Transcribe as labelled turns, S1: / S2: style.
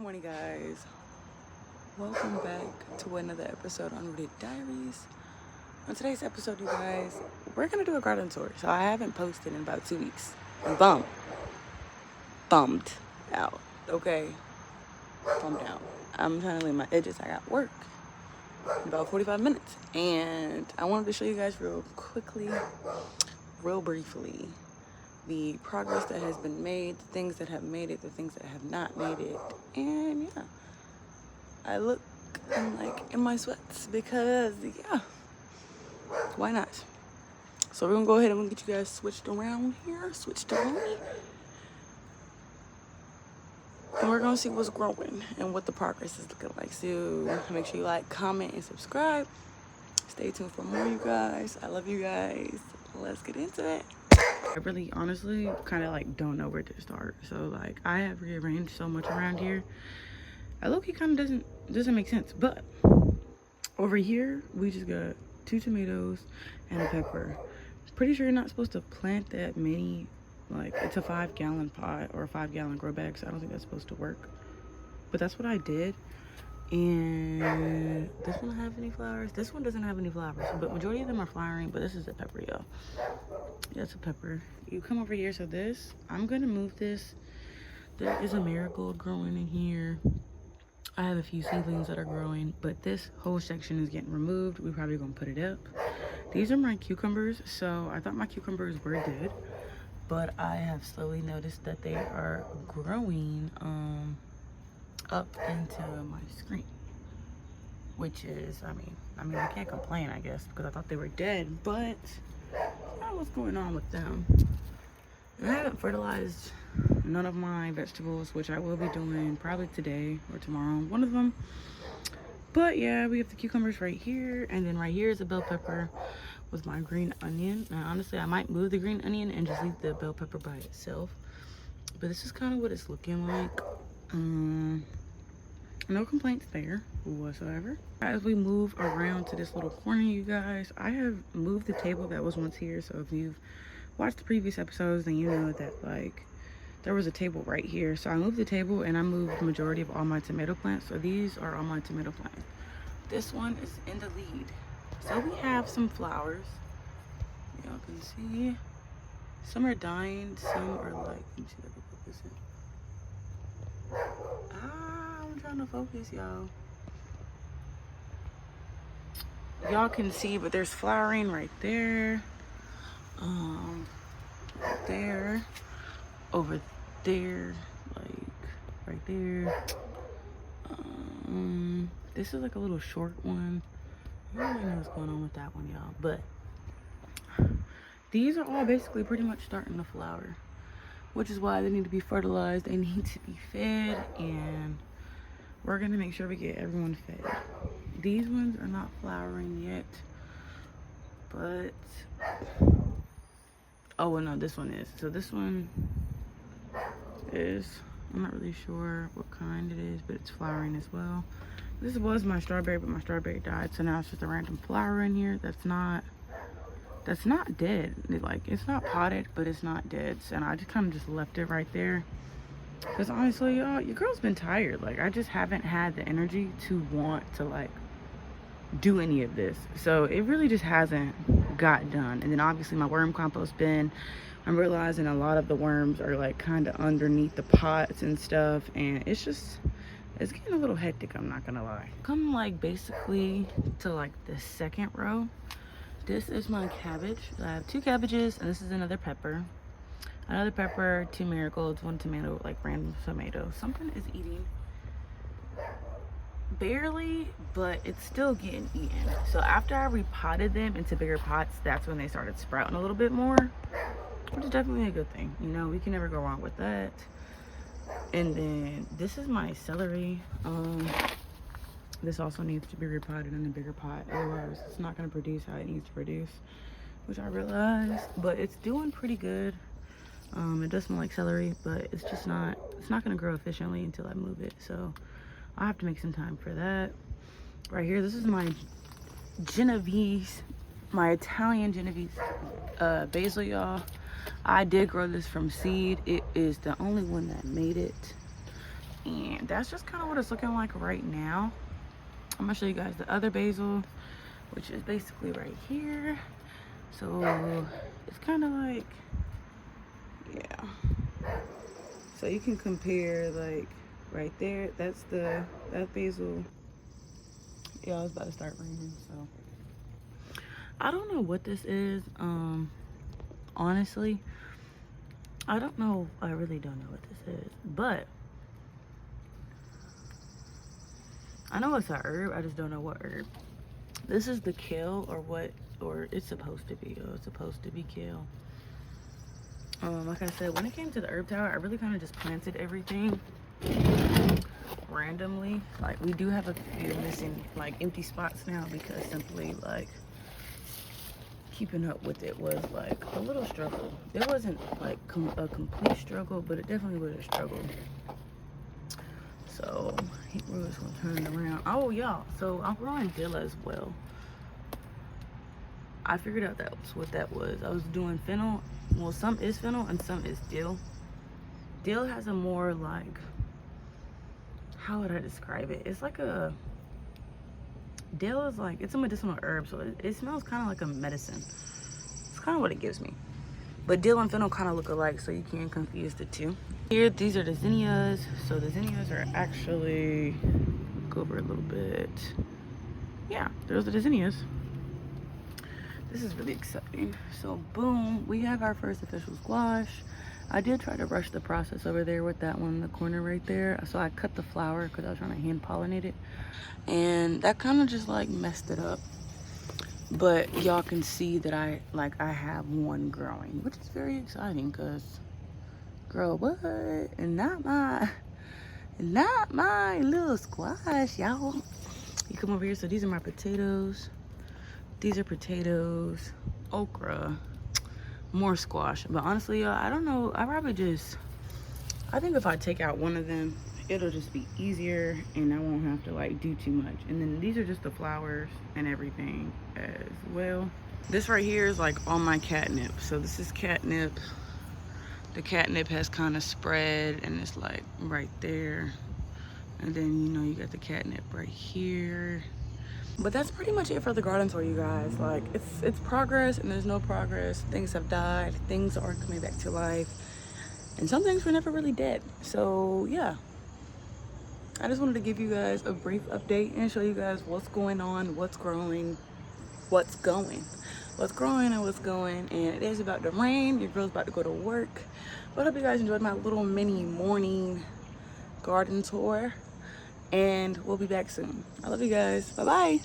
S1: morning, guys. Welcome back to another episode on Rooted Diaries. On today's episode, you guys, we're gonna do a garden tour. So I haven't posted in about 2 weeks. I'm bummed out. Okay, bummed out. I'm trying to leave my edges. I got work in about 45 minutes, and I wanted to show you guys real quickly, real briefly, the progress that has been made, the things that have made it, the things that have not made it, and yeah, I'm like in my sweats because yeah, why not? So we're gonna go ahead and get you guys switched around here, and we're gonna see what's growing and what the progress is looking like. So make sure you like, comment, and subscribe. Stay tuned for more, you guys. I love you guys. Let's get into it. I really honestly kind of like don't know where to start. So like I have rearranged so much around here. I low-key kind of doesn't make sense. But over here we just got 2 tomatoes and a pepper. Pretty sure you're not supposed to plant that many. Like it's a 5-gallon pot or a 5-gallon grow bag, so I don't think that's supposed to work. But that's what I did. And this one doesn't have any flowers. This one doesn't have any flowers, but majority of them are flowering. But this is a pepper, y'all. Yeah, it's a pepper. You come over here. So this, I'm gonna move this. There is a marigold growing in here. I have a few seedlings that are growing, but this whole section is getting removed. We're probably gonna put it up. These are my cucumbers. So I thought my cucumbers were dead, but I have slowly noticed that they are growing up into my screen, which is, I mean, I can't complain, I guess, because I thought they were dead, but I don't know what's going on with them. And I haven't fertilized none of my vegetables, which I will be doing probably today or tomorrow, one of them. But yeah, we have the cucumbers right here, and then right here is a bell pepper with my green onion. Now, honestly, I might move the green onion and just leave the bell pepper by itself. But this is kind of what it's looking like. No complaints there whatsoever. As we move around to this little corner, you guys, I have moved the table that was once here. So if you've watched the previous episodes, then you know that like there was a table right here. So I moved the table and I moved the majority of all my tomato plants. So these are all my tomato plants. This one is in the lead. So we have some flowers. Y'all can see. Some are dying, some are like, let me see if I can focus it. I'm trying to focus, y'all. Y'all can see, but there's flowering right there. There. Over there. Like, right there. This is like a little short one. I don't really know what's going on with that one, y'all. But these are all basically pretty much starting to flower, which is why they need to be fertilized. They need to be fed, and we're gonna make sure we get everyone fed. These ones are not flowering yet, but oh well, no, this one is. So this one is, I'm not really sure what kind it is, but it's flowering as well. This was my strawberry, but my strawberry died, so now it's just a random flower in here that's not dead. Like, it's not potted, but it's not dead. And I just kind of just left it right there, because honestly, y'all, your girl's been tired. Like, I just haven't had the energy to want to like do any of this, so it really just hasn't got done. And then obviously my worm compost bin, I'm realizing a lot of the worms are like kind of underneath the pots and stuff, and it's getting a little hectic, I'm not gonna lie. Come like basically to like the second row. This is my cabbage. I have 2 cabbages, and this is another pepper. Another pepper, 2 marigolds, 1 tomato, like random tomato. Something is eating. Barely, but it's still getting eaten. So after I repotted them into bigger pots, that's when they started sprouting a little bit more, which is definitely a good thing. You know, we can never go wrong with that. And then this is my celery. This also needs to be repotted in a bigger pot, otherwise it's not going to produce how it needs to produce, which I realized. But it's doing pretty good. It does smell like celery, but it's not going to grow efficiently until I move it, so I have to make some time for that. Right here, this is my Genovese, my Italian Genovese basil, y'all. I did grow this from seed. It is the only one that made it. And that's just kind of what it's looking like right now. I'm gonna show you guys the other basil, which is basically right here. So it's kind of like, yeah. So you can compare, like right there, that's that basil. Yeah, it's about to start raining, so I don't know what this is. Honestly, I don't know. I really don't know what this is, but I know it's a herb. I just don't know what herb. This is the kale, or it's supposed to be. Oh, it's supposed to be kale. Like I said, when it came to the herb tower, I really kind of just planted everything randomly. Like, we do have a few missing, like, empty spots now because simply, like, keeping up with it was like a little struggle. It wasn't like a complete struggle, but it definitely was a struggle. So we're just gonna turn it around. Oh y'all, so I'm growing dill as well. I figured out that's what that was. I was doing fennel. Well, some is fennel and some is dill. Dill has a more like, how would I describe it? It's like a, dill is like, it's a medicinal herb, so it smells kind of like a medicine. It's kind of what it gives me. But dill and fennel kind of look alike, so you can't confuse the two. Here, these are the zinnias. So the zinnias are actually, go over a little bit. Yeah, those are the zinnias. This is really exciting. So boom, we have our first official squash. I did try to rush the process over there with that one in the corner right there. So I cut the flower because I was trying to hand pollinate it. And that kind of just like messed it up. But y'all can see that I have one growing, which is very exciting because, girl, what? And not my little squash, y'all. You come over here. So these are my potatoes. These are potatoes, okra, more squash. But honestly, y'all, I don't know. I think if I take out one of them, it'll just be easier and I won't have to like do too much. And then these are just the flowers and everything as well. This right here is like all my catnip. So this is catnip. The catnip has kind of spread and it's like right there. And then, you know, you got the catnip right here. But that's pretty much it for the garden tour, you guys. Like, it's progress and there's no progress. Things have died. Things are coming back to life. And some things were never really dead. So, yeah. I just wanted to give you guys a brief update and show you guys what's going on, what's growing, what's going. What's growing and what's going. And it is about to rain. Your girl's about to go to work. But I hope you guys enjoyed my little mini morning garden tour. And we'll be back soon. I love you guys. Bye-bye.